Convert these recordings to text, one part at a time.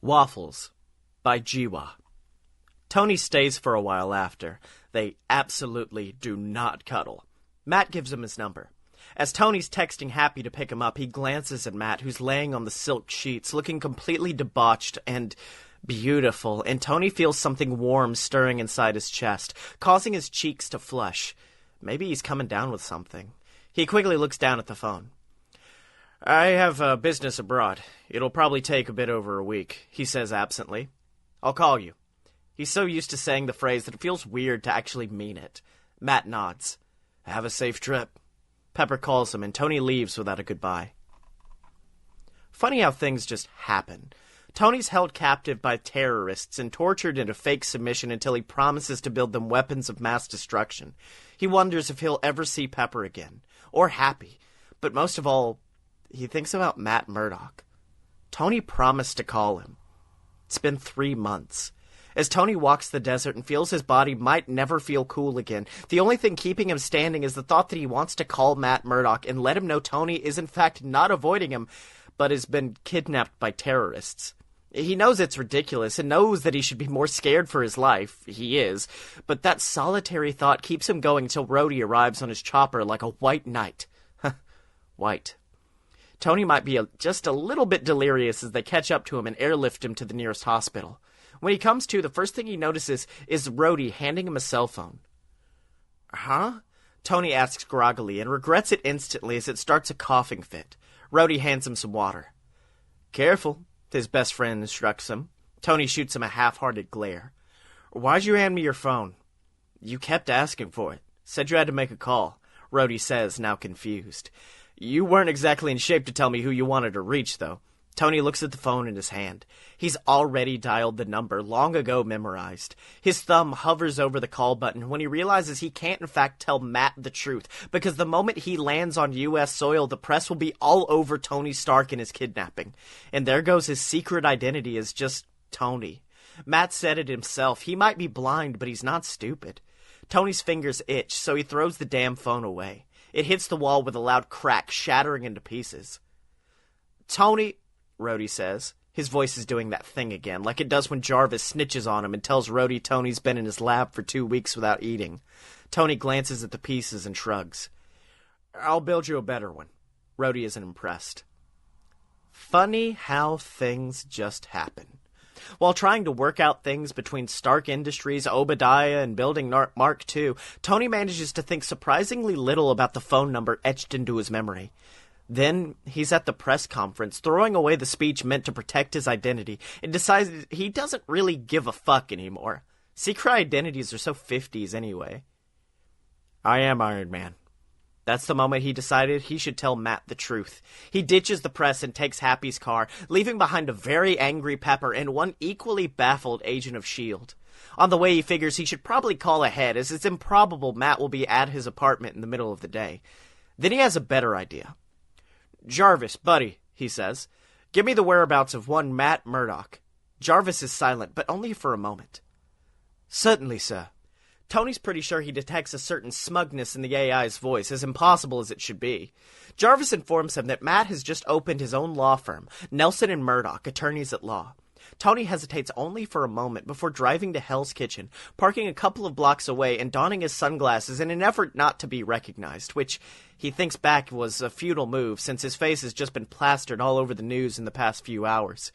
Waffles by Jiwa. Tony stays for a while after. They absolutely do not cuddle. Matt gives him his number. As Tony's texting Happy to pick him up, he glances at Matt, who's laying on the silk sheets, looking completely debauched and beautiful, and Tony feels something warm stirring inside his chest, causing his cheeks to flush. Maybe he's coming down with something. He quickly looks down at the phone. "I have business abroad. It'll probably take a bit over a week," he says absently. "I'll call you." He's so used to saying the phrase that it feels weird to actually mean it. Matt nods. "Have a safe trip." Pepper calls him, and Tony leaves without a goodbye. Funny how things just happen. Tony's held captive by terrorists and tortured into fake submission until he promises to build them weapons of mass destruction. He wonders if he'll ever see Pepper again, or Happy, but most of all, he thinks about Matt Murdock. Tony promised to call him. It's been 3 months. As Tony walks the desert and feels his body might never feel cool again, the only thing keeping him standing is the thought that he wants to call Matt Murdock and let him know Tony is in fact not avoiding him, but has been kidnapped by terrorists. He knows it's ridiculous and knows that he should be more scared for his life. He is. But that solitary thought keeps him going until Rhodey arrives on his chopper like a white knight. White. Tony might be just a little bit delirious as they catch up to him and airlift him to the nearest hospital. When he comes to, the first thing he notices is Rhodey handing him a cell phone. "Huh?" Tony asks groggily and regrets it instantly as it starts a coughing fit. Rhodey hands him some water. "Careful," his best friend instructs him. Tony shoots him a half-hearted glare. "Why'd you hand me your phone?" "You kept asking for it. Said you had to make a call," Rhodey says, now confused. "You weren't exactly in shape to tell me who you wanted to reach, though." Tony looks at the phone in his hand. He's already dialed the number, long ago memorized. His thumb hovers over the call button when he realizes he can't in fact tell Matt the truth, because the moment he lands on U.S. soil, the press will be all over Tony Stark and his kidnapping. And there goes his secret identity as just Tony. Matt said it himself. He might be blind, but he's not stupid. Tony's fingers itch, so he throws the damn phone away. It hits the wall with a loud crack, shattering into pieces. "Tony," Rhodey says. His voice is doing that thing again, like it does when Jarvis snitches on him and tells Rhodey Tony's been in his lab for 2 weeks without eating. Tony glances at the pieces and shrugs. "I'll build you a better one." Rhodey isn't impressed. Funny how things just happen. While trying to work out things between Stark Industries, Obadiah, and building Mark II, Tony manages to think surprisingly little about the phone number etched into his memory. Then he's at the press conference, throwing away the speech meant to protect his identity, and decides he doesn't really give a fuck anymore. Secret identities are so 50s anyway. "I am Iron Man." That's the moment he decided he should tell Matt the truth. He ditches the press and takes Happy's car, leaving behind a very angry Pepper and one equally baffled agent of S.H.I.E.L.D. On the way, he figures he should probably call ahead, as it's improbable Matt will be at his apartment in the middle of the day. Then he has a better idea. "Jarvis, buddy," he says, "give me the whereabouts of one Matt Murdock." Jarvis is silent, but only for a moment. "Certainly, sir." Tony's pretty sure he detects a certain smugness in the AI's voice, as impossible as it should be. Jarvis informs him that Matt has just opened his own law firm, Nelson and Murdock, attorneys at law. Tony hesitates only for a moment before driving to Hell's Kitchen, parking a couple of blocks away and donning his sunglasses in an effort not to be recognized, which he thinks back was a futile move since his face has just been plastered all over the news in the past few hours.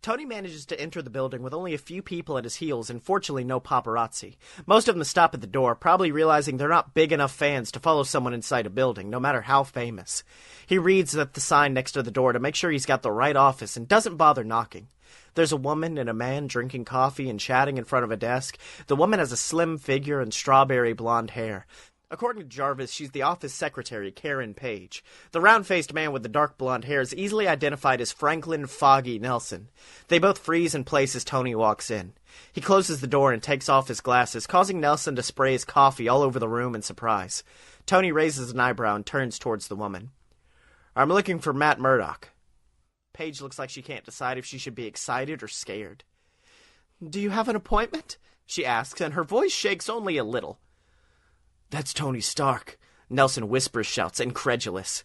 Tony manages to enter the building with only a few people at his heels and fortunately no paparazzi. Most of them stop at the door, probably realizing they're not big enough fans to follow someone inside a building, no matter how famous. He reads at the sign next to the door to make sure he's got the right office and doesn't bother knocking. There's a woman and a man drinking coffee and chatting in front of a desk. The woman has a slim figure and strawberry blonde hair. According to Jarvis, she's the office secretary, Karen Page. The round-faced man with the dark blonde hair is easily identified as Franklin Foggy Nelson. They both freeze in place as Tony walks in. He closes the door and takes off his glasses, causing Nelson to spray his coffee all over the room in surprise. Tony raises an eyebrow and turns towards the woman. "I'm looking for Matt Murdock." Paige looks like she can't decide if she should be excited or scared. "Do you have an appointment?" she asks, and her voice shakes only a little. "That's Tony Stark," Nelson whispers, shouts, incredulous.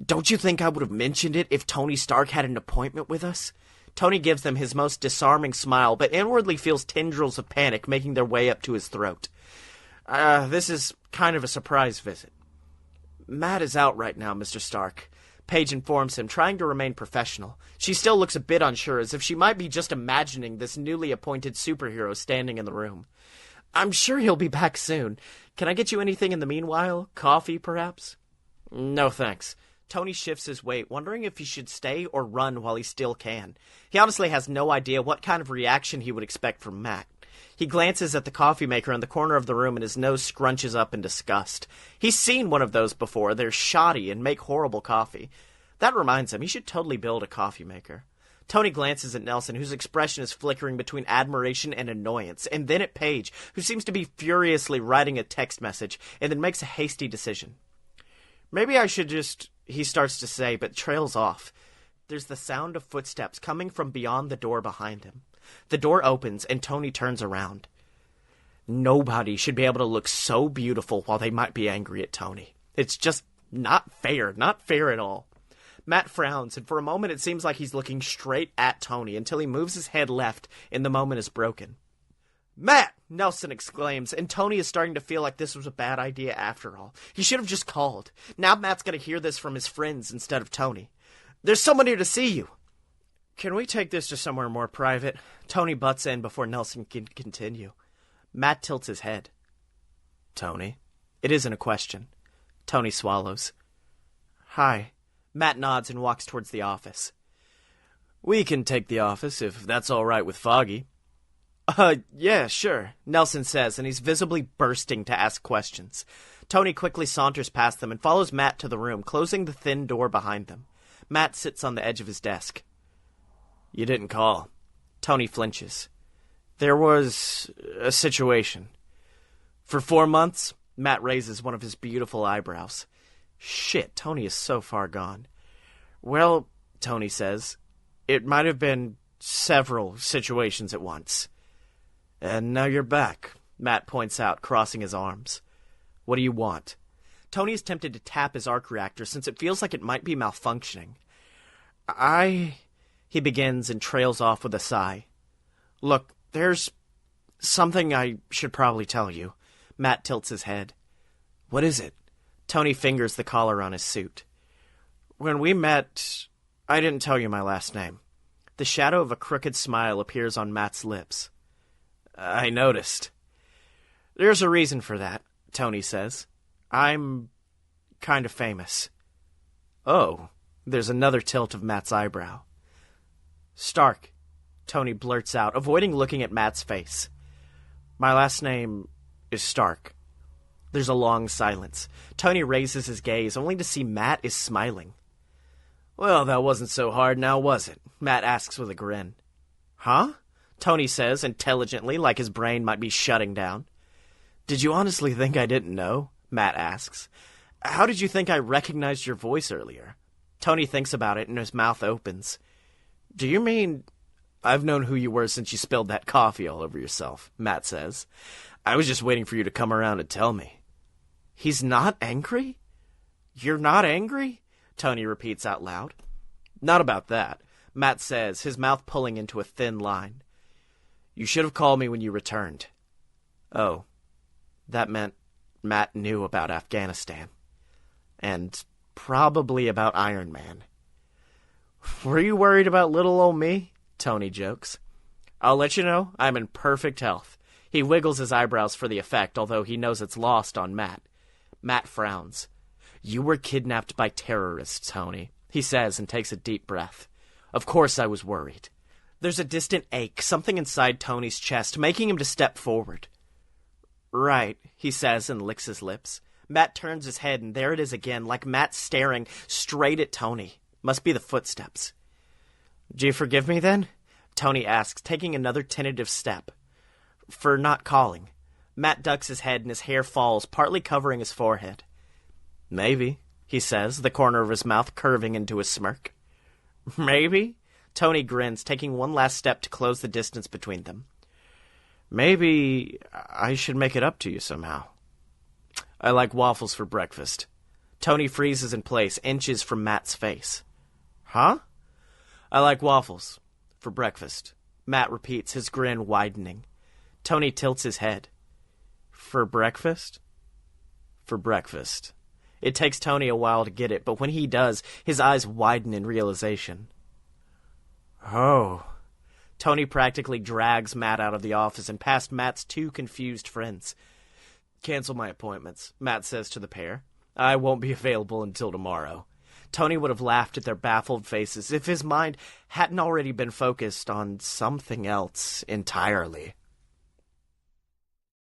"Don't you think I would have mentioned it if Tony Stark had an appointment with us?" Tony gives them his most disarming smile, but inwardly feels tendrils of panic making their way up to his throat. This is kind of a surprise visit. Matt is out right now, Mr. Stark. Paige informs him, trying to remain professional. She still looks a bit unsure, as if she might be just imagining this newly appointed superhero standing in the room. I'm sure he'll be back soon. Can I get you anything in the meanwhile? Coffee, perhaps? No, thanks. Tony shifts his weight, wondering if he should stay or run while he still can. He honestly has no idea what kind of reaction he would expect from Matt. He glances at the coffee maker in the corner of the room and his nose scrunches up in disgust. He's seen one of those before. They're shoddy and make horrible coffee. That reminds him, he should totally build a coffee maker. Tony glances at Nelson, whose expression is flickering between admiration and annoyance, and then at Paige, who seems to be furiously writing a text message, and then makes a hasty decision. Maybe I should just... he starts to say, but trails off. There's the sound of footsteps coming from beyond the door behind him. The door opens, and Tony turns around. Nobody should be able to look so beautiful while they might be angry at Tony. It's just not fair at all. Matt frowns, and for a moment it seems like he's looking straight at Tony until he moves his head left and the moment is broken. Matt! Nelson exclaims, and Tony is starting to feel like this was a bad idea after all. He should have just called. Now Matt's going to hear this from his friends instead of Tony. There's someone here to see you. Can we take this to somewhere more private? Tony butts in before Nelson can continue. Matt tilts his head. Tony? It isn't a question. Tony swallows. Hi. Matt nods and walks towards the office. We can take the office, if that's all right with Foggy. Yeah, sure, Nelson says, and he's visibly bursting to ask questions. Tony quickly saunters past them and follows Matt to the room, closing the thin door behind them. Matt sits on the edge of his desk. You didn't call. Tony flinches. There was a situation. For 4 months, Matt raises one of his beautiful eyebrows. Shit, Tony is so far gone. Well, Tony says, it might have been several situations at once. And now you're back, Matt points out, crossing his arms. What do you want? Tony is tempted to tap his arc reactor since it feels like it might be malfunctioning. He begins and trails off with a sigh. Look, there's something I should probably tell you. Matt tilts his head. What is it? Tony fingers the collar on his suit. When we met, I didn't tell you my last name. The shadow of a crooked smile appears on Matt's lips. I noticed. There's a reason for that, Tony says. I'm kind of famous. Oh, there's another tilt of Matt's eyebrow. Stark, Tony blurts out, avoiding looking at Matt's face. My last name is Stark. There's a long silence. Tony raises his gaze, only to see Matt is smiling. Well, that wasn't so hard now, was it? Matt asks with a grin. Huh? Tony says, intelligently, like his brain might be shutting down. Did you honestly think I didn't know? Matt asks. How did you think I recognized your voice earlier? Tony thinks about it, and his mouth opens. Do you mean... I've known who you were since you spilled that coffee all over yourself, Matt says. I was just waiting for you to come around and tell me. He's not angry? You're not angry? Tony repeats out loud. Not about that, Matt says, his mouth pulling into a thin line. You should have called me when you returned. Oh, that meant Matt knew about Afghanistan. And probably about Iron Man. Were you worried about little old me? Tony jokes. I'll let you know, I'm in perfect health. He wiggles his eyebrows for the effect, although he knows it's lost on Matt. Matt frowns. You were kidnapped by terrorists, Tony, he says and takes a deep breath. Of course I was worried. There's a distant ache, something inside Tony's chest, making him to step forward. Right, he says and licks his lips. Matt turns his head, and there it is again, like Matt staring straight at Tony. Must be the footsteps. Do you forgive me, then? Tony asks, taking another tentative step. For not calling. Matt ducks his head, and his hair falls, partly covering his forehead. Maybe, he says, the corner of his mouth curving into a smirk. Maybe? Tony grins, taking one last step to close the distance between them. Maybe I should make it up to you somehow. I like waffles for breakfast. Tony freezes in place, inches from Matt's face. Huh? I like waffles. For breakfast. Matt repeats, his grin widening. Tony tilts his head. For breakfast? For breakfast. It takes Tony a while to get it, but when he does, his eyes widen in realization. Oh. Tony practically drags Matt out of the office and past Matt's two confused friends. Cancel my appointments, Matt says to the pair. I won't be available until tomorrow. Tony would have laughed at their baffled faces if his mind hadn't already been focused on something else entirely.